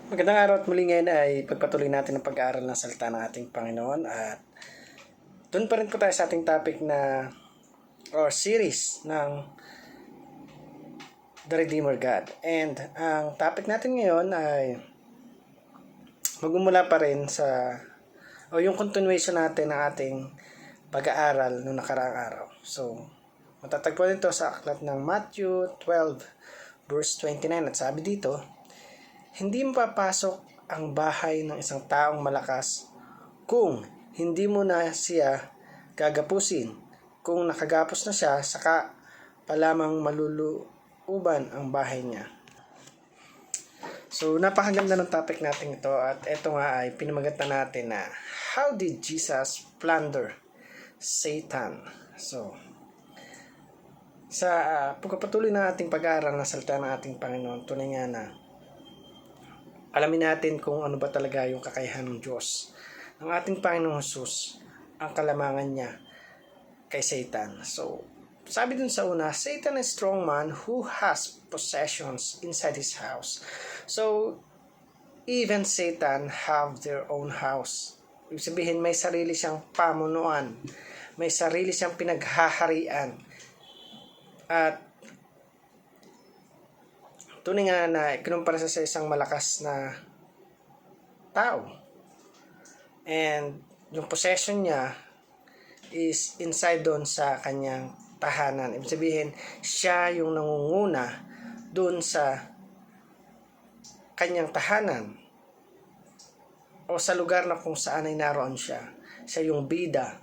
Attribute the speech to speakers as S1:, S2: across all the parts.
S1: Magandang araw at muli ngayon ay pagpatuloy natin ang pag-aaral ng salita ng ating Panginoon at doon pa rin po tayo sa ating topic na or series ng The Redeemer God. And ang topic natin ngayon ay magmumula pa rin sa yung continuation natin ng ating pag-aaral noong nakaraang araw. So, matatagpuan ito sa aklat ng Matthew 12 verse 29 at sabi dito, hindi mapapasok ang bahay ng isang taong malakas kung hindi mo na siya gagapusin. Kung nakagapos na siya, saka pa lamang maluluuban ang bahay niya. So, napakaganda ng topic natin ito at ito nga ay pinamagatan natin na How did Jesus plunder Satan? So, sa pagpapatuloy na ating pag-aaral ng salita ng ating Panginoon, tunay nga na alamin natin kung ano ba talaga yung kakayahan ng Diyos. Ng ating Panginoong Jesus, ang kalamangan niya kay Satan. So, sabi dun sa una, Satan is a strong man who has possessions inside his house. So, even Satan have their own house. Ibig sabihin, may sarili siyang pamunuan. May sarili siyang pinaghaharian. At tunay nga na kinumpara sa isang malakas na tao. And yung possession niya is inside doon sa kanyang tahanan. Ibig sabihin, siya yung nangunguna doon sa kanyang tahanan o sa lugar na kung saan ay naroon siya. Siya yung bida.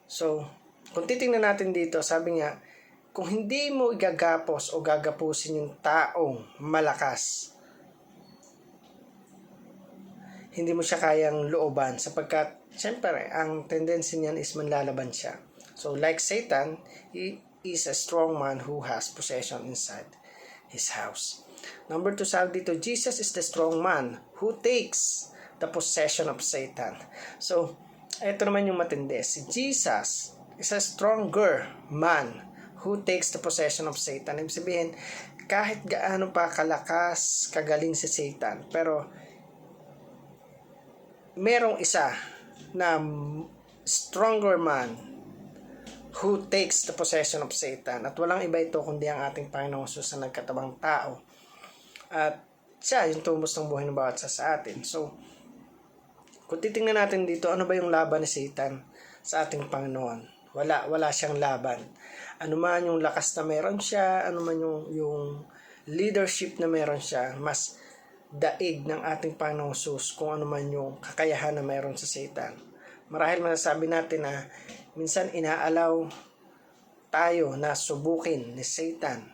S1: So, kung titingnan natin dito, sabi niya, kung hindi mo igagapos o gagapusin yung taong malakas, hindi mo siya kayang looban sapagkat, syempre, ang tendency niyan is manlalaban siya. So, like Satan, he is a strong man who has possession inside his house. Number 2, sabi dito, Jesus is the strong man who takes the possession of Satan. So, ito naman yung matindi. Si Jesus is a stronger man who takes the possession of Satan. Ibig sabihin, kahit gaano pa kalakas, kagaling si Satan, pero merong isa na stronger man who takes the possession of Satan. At walang iba ito kundi ang ating Panginoong Jesus na nagkatabang tao. At siya yung tumos ng buhay ng bawat isa sa atin. So, kung titingnan natin dito, ano ba yung laban ni Satan sa ating Panginoon? Wala siyang laban. Ano man yung lakas na meron siya, ano man yung leadership na meron siya, mas daig ng ating Panginoong Jesus kung ano man yung kakayahan na meron sa Satan. Marahil masasabi natin na minsan inaalaw tayo na subukin ni Satan.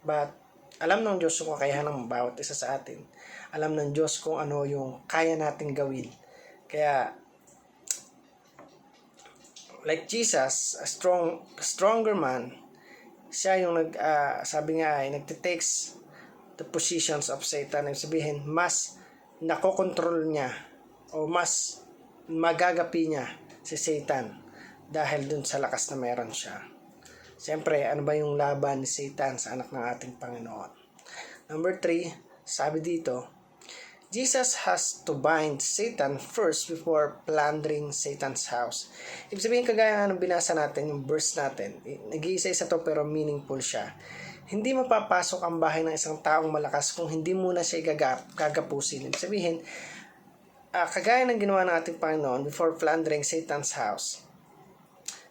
S1: But alam ng Diyos kung kakayahan ng bawat isa sa atin. Alam ng Diyos kung ano yung kaya nating gawin. Kaya like Jesus, a stronger man, siya yung sabi nga ay nagtitakes the positions of Satan. Ibig sabihin, mas nakokontrol niya o mas magagapi niya si Satan dahil dun sa lakas na meron siya. Siyempre, ano ba yung laban ni Satan sa anak ng ating Panginoon? Number 3, sabi dito, Jesus has to bind Satan first before plundering Satan's house. Ibig sabihin, kagaya ng binasa natin, yung verse natin, nag-iisa-isa to pero meaningful siya. Hindi mapapasok ang bahay ng isang taong malakas kung hindi muna siya gagapusin. Ibig sabihin, kagaya ng ginawa ng ating Panginoon before plundering Satan's house,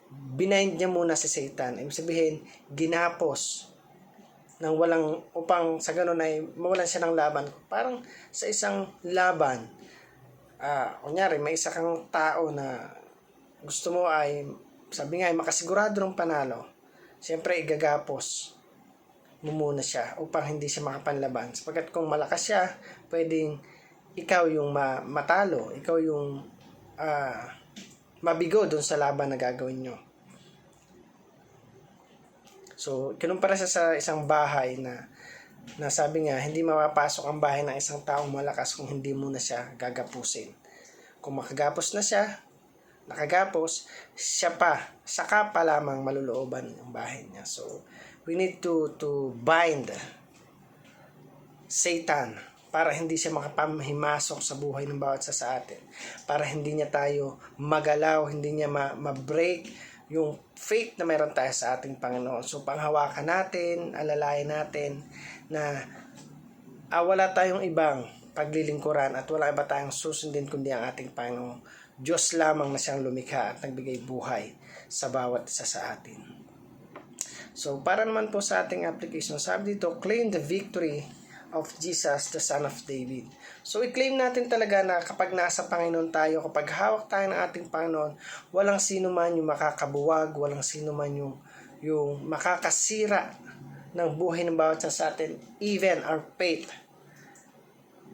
S1: binind niya muna si Satan. Ibig sabihin, ginapos nang walang upang sa ganun ay mawalan siya ng laban. Parang sa isang laban, kunyari may isa kang tao na gusto mo ay, sabi nga ay makasigurado ng panalo, siyempre igagapos mo muna siya upang hindi siya makapanlaban. Sapagkat kung malakas siya, pwedeng ikaw yung matalo, ikaw yung mabigo dun sa laban na gagawin nyo. So, kinumpara siya sa isang bahay na sabi nga, hindi mapapasok ang bahay ng isang taong malakas kung hindi muna siya gagapusin. Kung makagapos na siya, nakagapos, siya pa, saka pa lamang malulooban ang bahay niya. So, we need to bind Satan para hindi siya makapamhimasok sa buhay ng bawat isa sa atin. Para hindi niya tayo magalaw, hindi niya ma-break yung faith na meron tayo sa ating Panginoon. So, panghawakan natin, alalayan natin na wala tayong ibang paglilingkuran at wala iba tayong susundin kundi ang ating Panginoon. Diyos lamang na siyang lumikha at nagbigay buhay sa bawat isa sa atin. So, para naman po sa ating application, sabi dito, claim the victory of Jesus, the Son of David. So, i-claim natin talaga na kapag nasa Panginoon tayo, kapag hawak tayo ng ating Panginoon, walang sino man yung makakabuwag, walang sino man yung makakasira ng buhay ng bawat isa sa atin, even our faith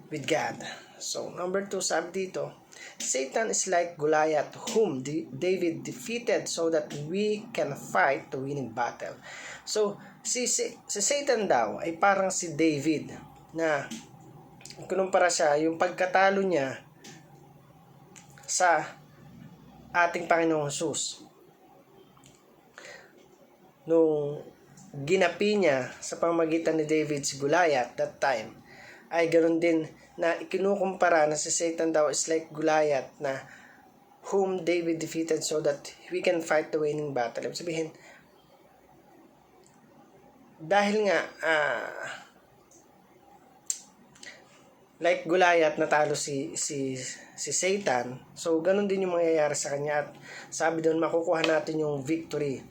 S1: with God. So, number 2, sabi dito, Satan is like Goliath, whom David defeated so that we can fight the winning battle. So, si Satan daw ay parang si David na kinumpara siya, yung pagkatalo niya sa ating Panginoong Jesus. Nung ginapi niya sa pamamagitan ni David si Goliath that time, ay ganoon din na ikinukumpara na si Satan daw is like Goliath na whom David defeated so that we can fight the winning battle. Ibig sabihin, dahil nga like Goliath natalo si Satan, so ganun din yung mangyayari sa kanya at sabi doon makukuha natin yung victory.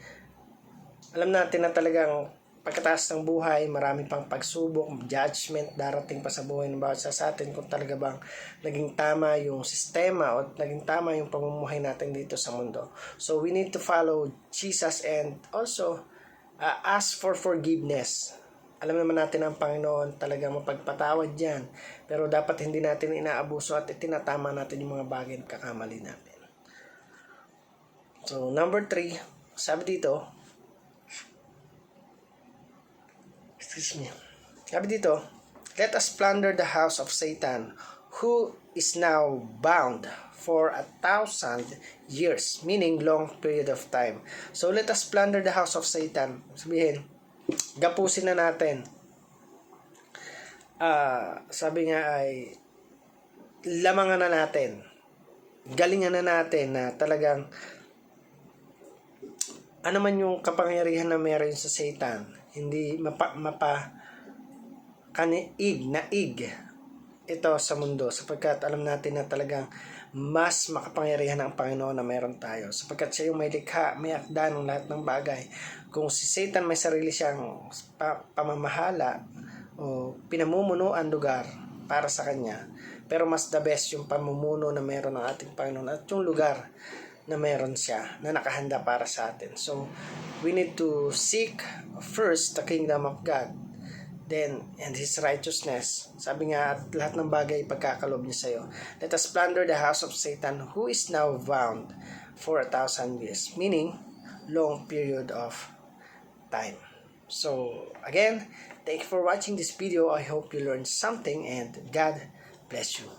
S1: Alam natin na talagang pagkatapos ng buhay, marami pang pagsubok, judgment, darating pa sa buhay ng bawat isa sa atin kung talaga bang naging tama yung sistema o naging tama yung pamumuhay natin dito sa mundo. So, we need to follow Jesus and also ask for forgiveness. Alam naman natin ang Panginoon talagang mapagpatawad yan. Pero dapat hindi natin inaabuso at itinatama natin yung mga bagay na kakamali natin. So, number 3, sabi dito, sabi dito, let us plunder the house of Satan, who is now bound for 1,000 years, meaning long period of time. So, let us plunder the house of Satan. Sabihin, gapusin na natin. Sabi nga ay, lamangan na natin. Galingan na natin na talagang ano man yung kapangyarihan na meron sa Satan, hindi naig ito sa mundo sapagkat alam natin na talagang mas makapangyarihan ang Panginoon na meron tayo sapagkat siya yung may likha, may akda ng lahat ng bagay. Kung si Satan may sarili siyang pamamahala o pinamumunuan lugar para sa kanya, pero mas the best yung pamumuno na meron ng ating Panginoon at yung lugar na meron siya na nakahanda para sa atin. So, we need to seek first the kingdom of God, then, and His righteousness. Sabi nga, at lahat ng bagay pagkakalob niya sa iyo. Let us plunder the house of Satan, who is now bound for 1,000 years, meaning long period of time. So, again, thank you for watching this video. I hope you learned something and God bless you.